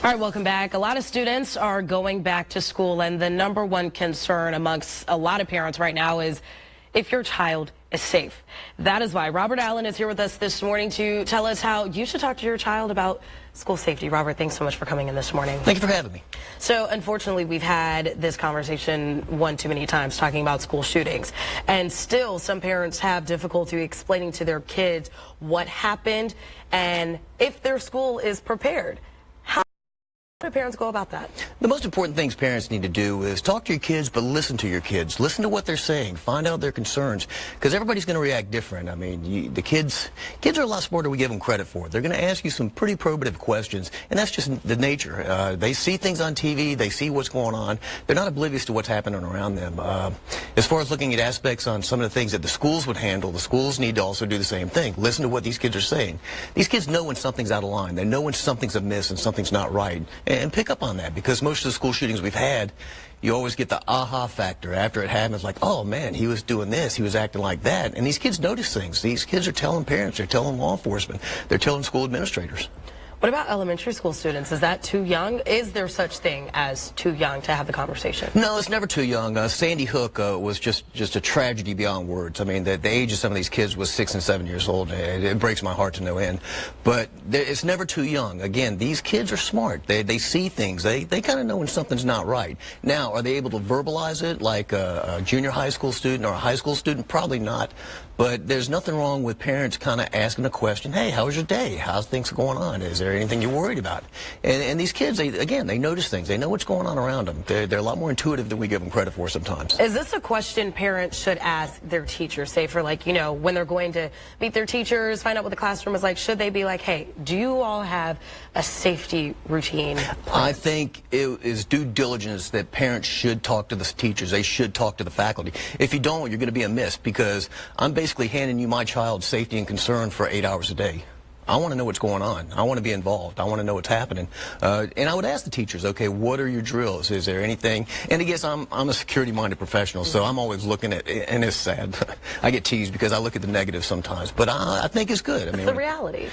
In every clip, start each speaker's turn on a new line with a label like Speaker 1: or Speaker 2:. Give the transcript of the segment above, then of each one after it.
Speaker 1: All right, welcome back. A lot of students are going back to school, and the number one concern amongst a lot of parents right now is if your child is safe. That is why Robert Allen is here with us this morning to tell us how you should talk to your child about school safety. Robert, thanks so much for coming in this morning.
Speaker 2: Thank you for having me.
Speaker 1: So, unfortunately, we've had this conversation one too many times talking about school shootings, and still some parents have difficulty explaining to their kids what happened and if their school is prepared. How do parents go about that?
Speaker 2: The most important things parents need to do is talk to your kids, but listen to your kids. Listen to what they're saying. Find out their concerns, because everybody's going to react different. I mean, the kids are a lot smarter than we give them credit for. They're going to ask you some pretty probative questions, and that's just the nature. They see things on TV. They see what's going on. They're not oblivious to what's happening around them. As far as looking at aspects on some of the things that the schools would handle, the schools need to also do the same thing. Listen to what these kids are saying. These kids know when something's out of line. They know when something's amiss and something's not right. And pick up on that, because most of the school shootings we've had, you always get the aha factor after it happens, like, oh man, he was doing this, he was acting like that. And these kids notice things. These kids are telling parents, they're telling law enforcement, they're telling school administrators.
Speaker 1: What about elementary school students? Is that too young? Is there such thing as too young to have the conversation?
Speaker 2: No, it's never too young. Sandy Hook was just a tragedy beyond words. I mean, the age of some of these kids was 6 and 7 years old. It breaks my heart to no end. But it's never too young. Again, these kids are smart. They see things. They kind of know when something's not right. Now, are they able to verbalize it like a junior high school student or a high school student? Probably not. But there's nothing wrong with parents kind of asking a question, hey, how was your day? How's things going on? Is there anything you're worried about? And these kids, they notice things. They know what's going on around them. They're a lot more intuitive than we give them credit for sometimes.
Speaker 1: Is this a question parents should ask their teachers, say for like, you know, when they're going to meet their teachers, find out what the classroom is like? Should they be like, hey, do you all have a safety routine plan?
Speaker 2: I think it is due diligence that parents should talk to the teachers. They should talk to the faculty. If you don't, you're going to be amiss, because I'm basically handing you my child's safety and concern for 8 hours a day. I want to know what's going on. I want to be involved. I want to know what's happening. And I would ask the teachers, okay, what are your drills? Is there anything? And I guess I'm a security-minded professional, so I'm always looking at, and it's sad. I get teased because I look at the negatives sometimes, but I think it's good. I mean,
Speaker 1: the reality.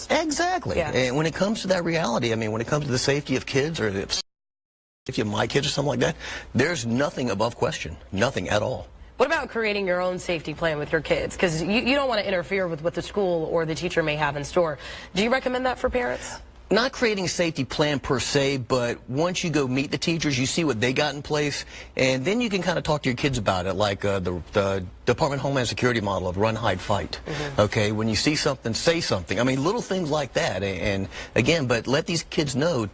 Speaker 2: Exactly.
Speaker 1: Yeah.
Speaker 2: And when it comes to that reality, I mean, when it comes to the safety of kids, or if you have my kids or something like that, there's nothing above question. Nothing at all.
Speaker 1: What about creating your own safety plan with your kids? Because you don't want to interfere with what the school or the teacher may have in store. Do you recommend that for parents?
Speaker 2: Not creating a safety plan per se, but once you go meet the teachers, you see what they got in place, and then you can kind of talk to your kids about it, like the Department of Homeland Security model of run, hide, fight. Okay, when you see something, say something. I mean, little things like that. And again, but let these kids know,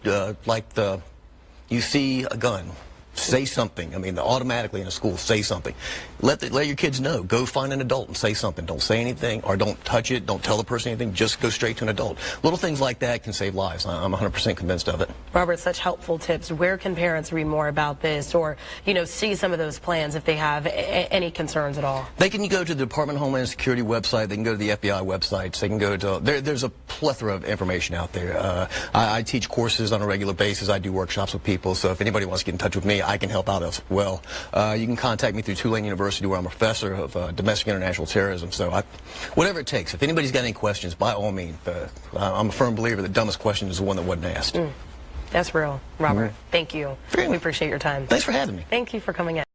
Speaker 2: you see a gun, say something. I mean, automatically in a school, say something. Let your kids know. Go find an adult and say something. Don't say anything, or don't touch it. Don't tell the person anything. Just go straight to an adult. Little things like that can save lives. I'm 100% convinced of it.
Speaker 1: Robert, such helpful tips. Where can parents read more about this, or see some of those plans if they have any concerns at all?
Speaker 2: They can go to the Department of Homeland Security website. They can go to the FBI websites. They can go to there's a plethora of information out there. I teach courses on a regular basis. I do workshops with people. So if anybody wants to get in touch with me, I can help out as well. You can contact me through Tulane University, where I'm a professor of domestic international terrorism. So whatever it takes. If anybody's got any questions, by all means. I'm a firm believer the dumbest question is the one that wasn't asked.
Speaker 1: That's real. Robert, thank you. We appreciate your time.
Speaker 2: Thanks for having me.
Speaker 1: Thank you for coming in.